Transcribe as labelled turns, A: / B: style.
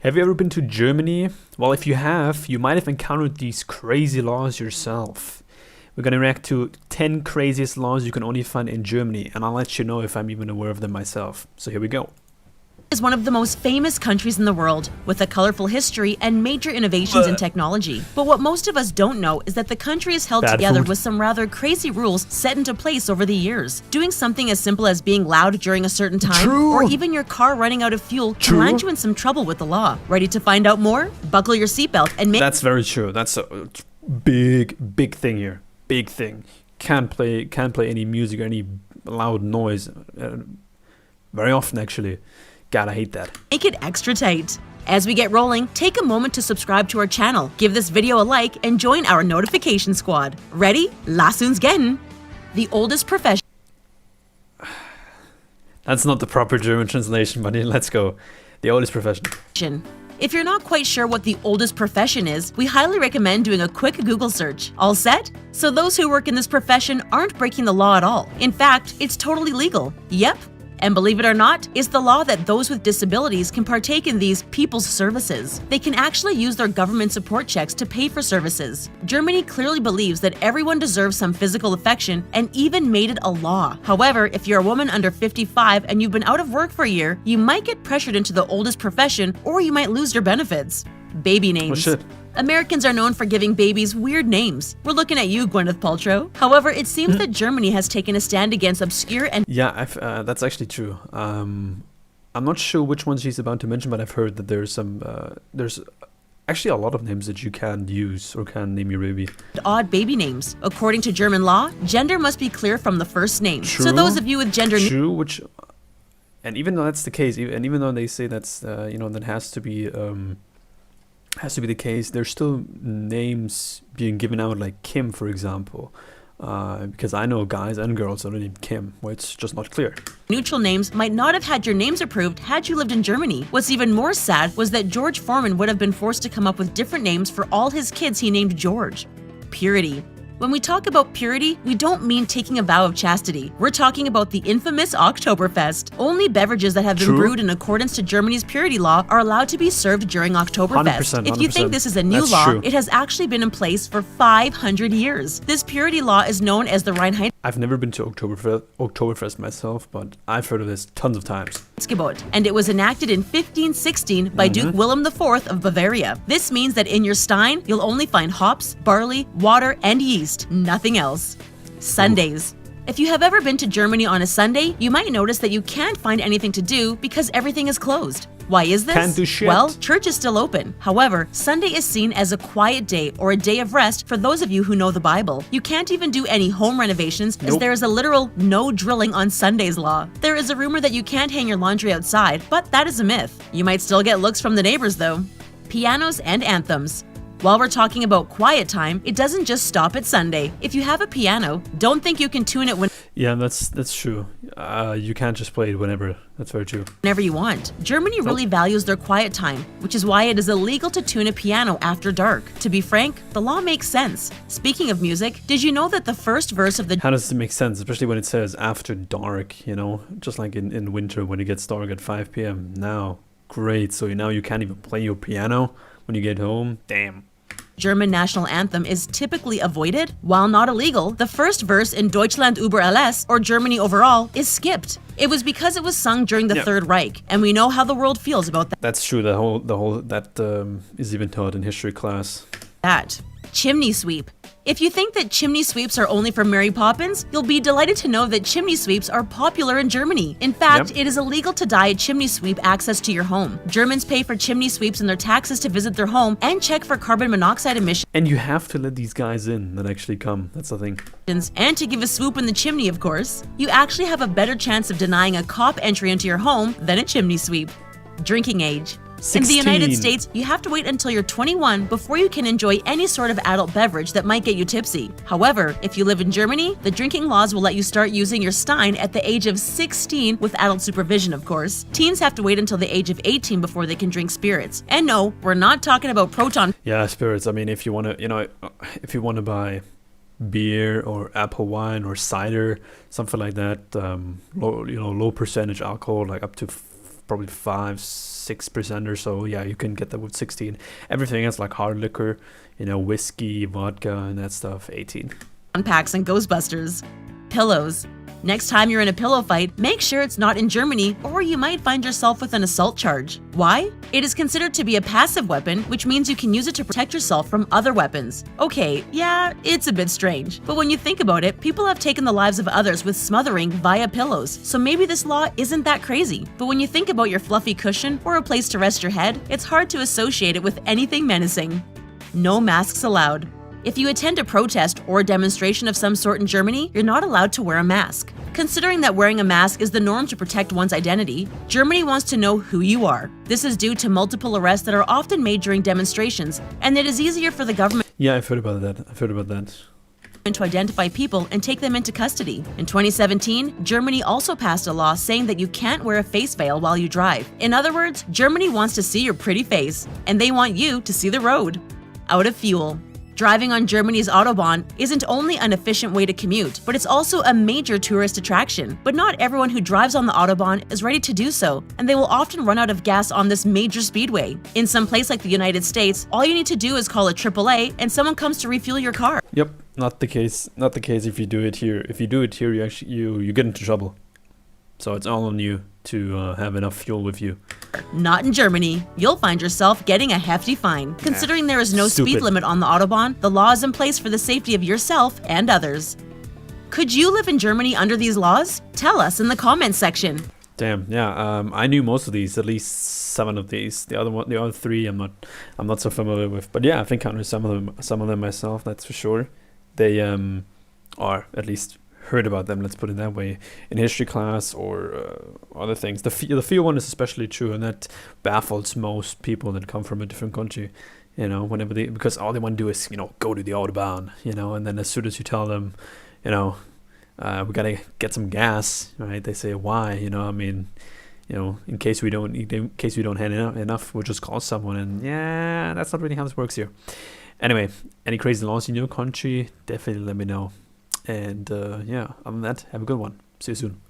A: Have you ever been to Germany? Well, if you have, you might have encountered these crazy laws yourself. We're gonna react to 10 craziest laws you can only find in Germany, and I'll let you know if I'm even aware of them myself. So here we go.
B: Is one of the most famous countries in the world, with a colorful history and major innovations in technology. But what most of us don't know is that the country is held together with some rather crazy rules set into place over the years. Doing something as simple as being loud during a certain time, or even your car running out of fuel, can land you in some trouble with the law. Ready to find out more? Buckle your seatbelt and make—
A: That's very true. That's a big thing here. Big thing. Can't play any music or any loud noise. Very often, actually. God, I hate that.
B: Make it extra tight. As we get rolling, take a moment to subscribe to our channel, give this video a like, and join our notification squad. Ready? Lass uns gehen! The oldest profession.
A: That's not the proper German translation, but let's go. The oldest profession.
B: If you're not quite sure what the oldest profession is, we highly recommend doing a quick Google search. All set? So those who work in this profession aren't breaking the law at all. In fact, it's totally legal. Yep. And believe it or not, it's the law that those with disabilities can partake in these people's services. They can actually use their government support checks to pay for services. Germany clearly believes that everyone deserves some physical affection and even made it a law. However, if you're a woman under 55 and you've been out of work for a year, you might get pressured into the oldest profession, or you might lose your benefits. Baby names.
A: Oh, shit.
B: Americans are known for giving babies weird names. We're looking at you, Gwyneth Paltrow. However, it seems that Germany has taken a stand against obscure and—
A: Yeah, that's actually true. I'm not sure which one she's about to mention, but I've heard that there's actually a lot of names that you can use or can name your baby.
B: Odd baby names. According to German law, gender must be clear from the first name.
A: True.
B: So those of you with gender—
A: True, and even though that's the case, and even though they say that's that has to be the case, there's still names being given out, like Kim, for example, because I know guys and girls that are named Kim, where it's just not clear.
B: Neutral names might not have had your names approved had you lived in Germany. What's even more sad was that George Foreman would have been forced to come up with different names for all his kids he named George. Purity. When we talk about purity, we don't mean taking a vow of chastity. We're talking about the infamous Oktoberfest. Only beverages that have been brewed in accordance to Germany's purity law are allowed to be served during Oktoberfest.
A: 100%.
B: If you think this is a new law,
A: true.
B: it has actually been in place for 500 years. This purity law is known as the Reinheit—
A: I've never been to Oktoberfest myself, but I've heard of this tons of times.
B: And it was enacted in 1516 by Duke Wilhelm IV of Bavaria. This means that in your stein, you'll only find hops, barley, water, and yeast, nothing else. Sundays. If you have ever been to Germany on a Sunday, you might notice that you can't find anything to do because everything is closed. Why is this?
A: Can't do shit.
B: Well, church is still open. However, Sunday is seen as a quiet day or a day of rest for those of you who know the Bible. You can't even do any home renovations as there is a literal no drilling on Sundays law. There is a rumor that you can't hang your laundry outside, but that is a myth. You might still get looks from the neighbors though. Pianos and anthems. While we're talking about quiet time, it doesn't just stop at Sunday. If you have a piano, don't think you can tune it
A: Yeah, that's true. You can't just play it whenever. That's very true.
B: whenever you want. Germany really values their quiet time, which is why it is illegal to tune a piano after dark. To be frank, the law makes sense. Speaking of music, did you know that the first verse of the—
A: How does it make sense, especially when it says after dark, just like in winter when it gets dark at 5 p.m. Now, great. So now you can't even play your piano when you get home? Damn.
B: German national anthem is typically avoided? While not illegal, the first verse in Deutschland über alles, or Germany overall, is skipped. It was because it was sung during the Third Reich, and we know how the world feels about
A: That's true. The whole that is even taught in history class.
B: that. Chimney sweep. If you think that chimney sweeps are only for Mary Poppins, you'll be delighted to know that chimney sweeps are popular in Germany. In fact, it is illegal to deny a chimney sweep access to your home. Germans pay for chimney sweeps in their taxes to visit their home and check for carbon monoxide emissions.
A: And you have to let these guys in that actually come. That's the thing.
B: And to give a swoop in the chimney, of course. You actually have a better chance of denying a cop entry into your home than a chimney sweep. Drinking age.
A: 16.
B: In the United States, you have to wait until you're 21 before you can enjoy any sort of adult beverage that might get you tipsy. However, if you live in Germany, the drinking laws will let you start using your stein at the age of 16 with adult supervision, of course. Teens have to wait until the age of 18 before they can drink spirits. And no, we're not talking about proton—
A: Yeah, spirits. I mean, if you want to buy beer or apple wine or cider, something like that, low percentage alcohol, like up to probably 5-6% or so. Yeah, you can get that with 16. Everything else like hard liquor, you know, whiskey, vodka, and that stuff, 18.
B: Packs and Ghostbusters. Pillows. Next time you're in a pillow fight, make sure it's not in Germany, or you might find yourself with an assault charge. Why? It is considered to be a passive weapon, which means you can use it to protect yourself from other weapons. Okay, yeah, it's a bit strange, but when you think about it, people have taken the lives of others with smothering via pillows, so maybe this law isn't that crazy. But when you think about your fluffy cushion or a place to rest your head, it's hard to associate it with anything menacing. No masks allowed. If you attend a protest or a demonstration of some sort in Germany, you're not allowed to wear a mask. Considering that wearing a mask is the norm to protect one's identity, Germany wants to know who you are. This is due to multiple arrests that are often made during demonstrations, and it is easier for the government
A: Yeah, I've heard about that.
B: to identify people and take them into custody. In 2017, Germany also passed a law saying that you can't wear a face veil while you drive. In other words, Germany wants to see your pretty face, and they want you to see the road. Out of fuel. Driving on Germany's Autobahn isn't only an efficient way to commute, but it's also a major tourist attraction. But not everyone who drives on the Autobahn is ready to do so, and they will often run out of gas on this major speedway. In some place like the United States, all you need to do is call a AAA and someone comes to refuel your car.
A: Yep, not the case. Not the case if you do it here. If you do it here, you get into trouble. So it's all on you to have enough fuel with you.
B: Not in Germany. You'll find yourself getting a hefty fine. Considering there is no speed limit on the Autobahn, the law is in place for the safety of yourself and others. Could you live in Germany under these laws? Tell us in the comments section.
A: Damn, yeah. I knew most of these, at least 7 of these. The other 3, I'm not so familiar with. But yeah, I think I know some of them myself. That's for sure. They are at least heard about them. Let's put it that way, in history class or other things. The fear one is especially true, and that baffles most people that come from a different country. You know, whenever because all they want to do is go to the Autobahn. And then as soon as you tell them, we gotta get some gas, right? They say why? In case we don't have enough, we'll just call someone. And yeah, that's not really how this works here. Anyway, any crazy laws in your country? Definitely let me know. And yeah, other than that, have a good one. See you soon.